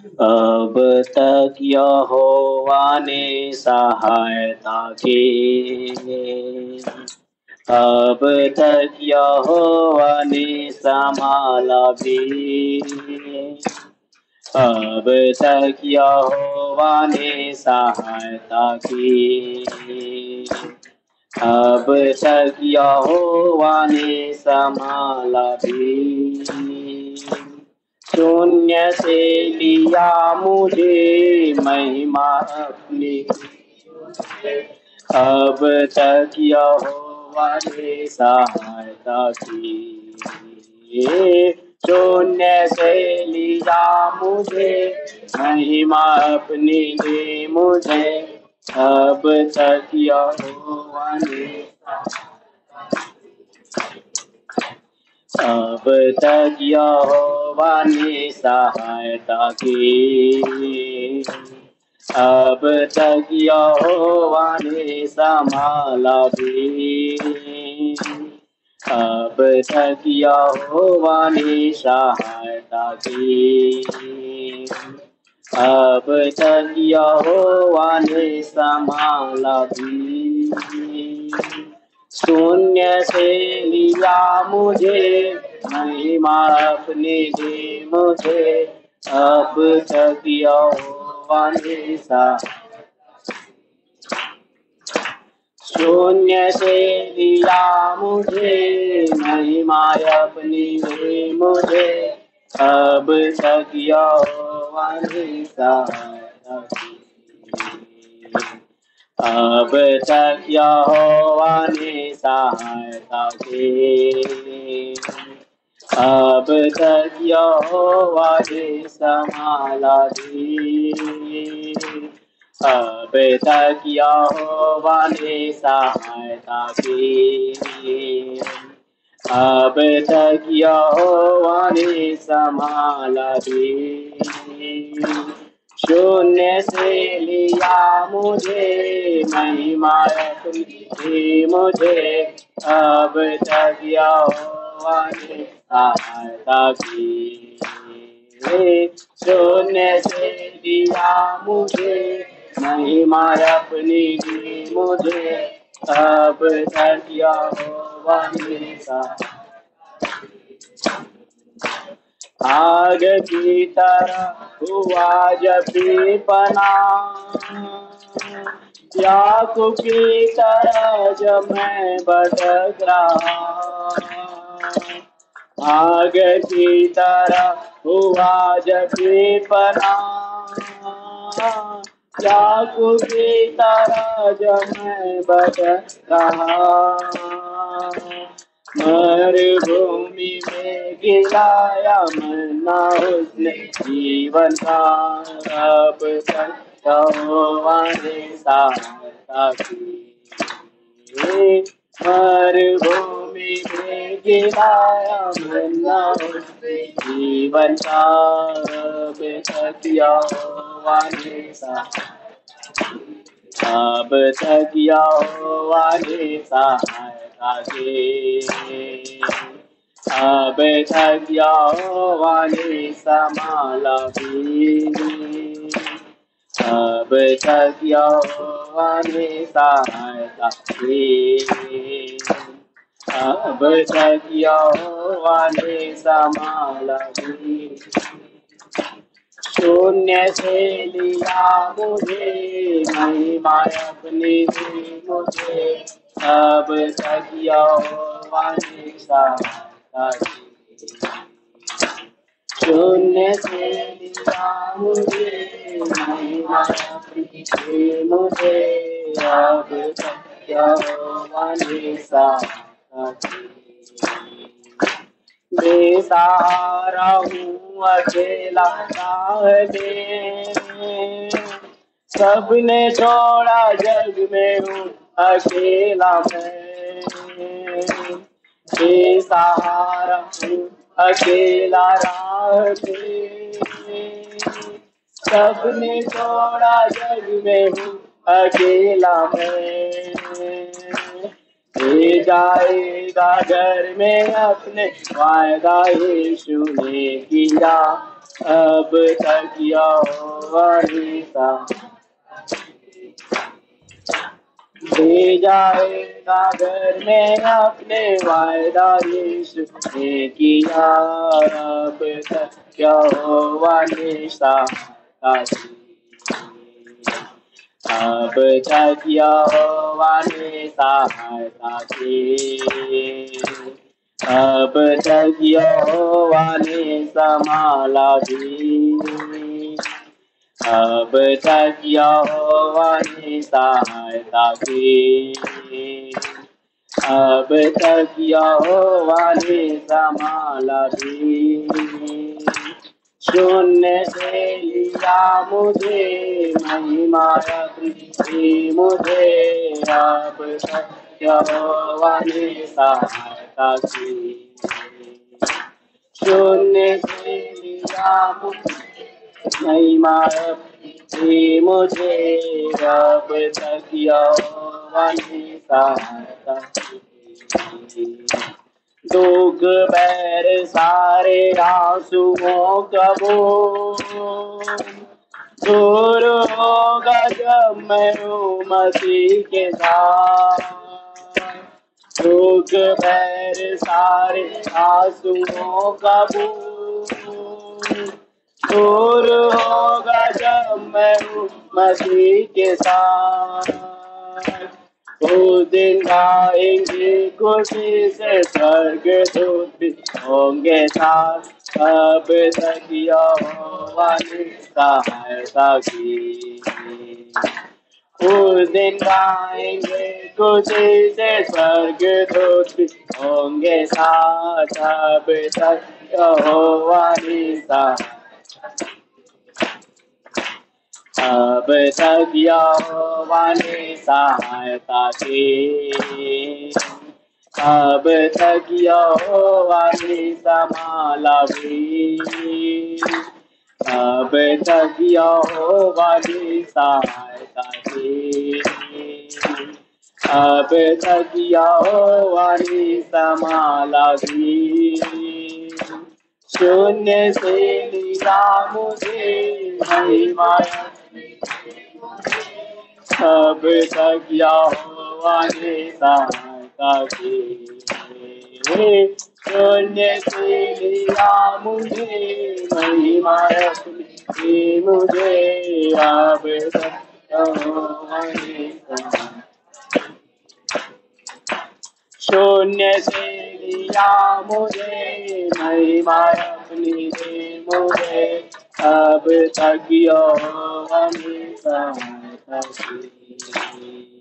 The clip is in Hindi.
अब तक यहोवा ने सहायता की। अब तक यहोवा ने संभाला भी। अब तक यहोवा ने सहायता की। अब तक यहोवा ने संभाला भी। शून्य से लिया मुझे महिमा अपनी। अब तक यहोवा ने सहायता की। शून्य से लिया मुझे महिमा अपनी दे मुझे। अब तक यहोवा ने अब तक यहोवा ने सहायता की। अब तक यहोवा ने संभाला भी। अब तक यहोवा ने सहायता की। अब तक यहोवा ने संभाला भी। शून्य से लिया मुझे महिमा अपनी दे मुझे। अब तक यहोवा ने शून्य से लिया मुझे महिमा अपनी दे मुझे। अब तक यहोवा ने सहायता की। अब तक यहोवा ने सहायता की। अब तक यहोवा ने संभाला भी। अब तक यहोवा ने सहायता की। अब तक यहोवा ने संभाला भी। शून्य से लिया मुझे महिमा अपनी मुझे। अब तक यहोवा ने सहायता की। शून्य से लिया मुझे महिमा अपनी मुझे। अब तक यहोवा ने आग की तरह हुआ जब भी पना। याकूब की तरह जब मैं भटक रहा। आग की तरह हुआ जब भी पना। याकूब की तरह जब मैं भटक रहा। मरुभूमि में गिराया मन्ना उसने जीवन का। अब तक यहोवा ने सहायता की। मरुभूमि में गिराया मन्ना उसने जीवन का। अब तक यहोवा ने अब तक यहोवा ने सहायता की। अब तक यहोवा ने संभाला भी। अब तक यहोवा ने सहायता की। अब तक यहोवा ने संभाला भी। शून्य से लिया मुझे महिमा अपनी दी मुझे। अब तक यहोवा ने सहायता की। शून्य से लिया मुझे महिमा अपनी दी मुझे। अब तक यहोवा ने सहायता की। बेसहारा हूँ अकेला राह में। सबने छोड़ा जग में हूँ अकेला मैं। बेसहारा हूँ अकेला राह में। सबने छोड़ा जग में हूँ अकेला मैं। ले जाएगा घर में अपने वायदा यीशु ने किया। अब तक यहोवा ने ले जाएगा घर में अपने वायदा यीशु ने किया। अब तक यहोवा ने सहायता की। अब तक यहोवा ने सहायता की। अब तक यहोवा ने संभाला भी। अब तक यहोवा ने सहायता की। अब तक यहोवा ने संभाला भी। शून्य से लिया मुझे महिमा अपनी मुझे। अब तक यहोवा ने सहायता की। शून्य से लिया मुझे महिमा अपनी मुझे। अब तक यहोवा ने सहायता की। दुख बैर सारे आंसुओं का बोझ दूर होगा जब मैं हूँ मसीह के साथ। दुख बैर सारे आंसुओं का बोझ दूर होगा जब मैं हूँ मसीह के साथ। उस दिन गाएंगे खुशी से स्वर्गदूत होंगे साथ। अब तक यहोवा ने सहायता की। उस दिन गाएंगे खुशी से स्वर्गदूत होंगे साथ। अब तक यहोवा ने सहायता। अब तक यहोवा ने सहायता की। अब तक यहोवा ने संभाला भी। अब तक यहोवा ने सहायता की। अब तक यहोवा ने संभाला भी। शून्य से लिया मुझे महिमा। अब तक यहोवा ने सहायता की। शून्य से लिया मुझे महिमा अपनी मुझे। अब तक यहोवा ने शून्य से लिया मुझे महिमा अपनी दे मुझे। अब तक यहोवा ने सहायता की।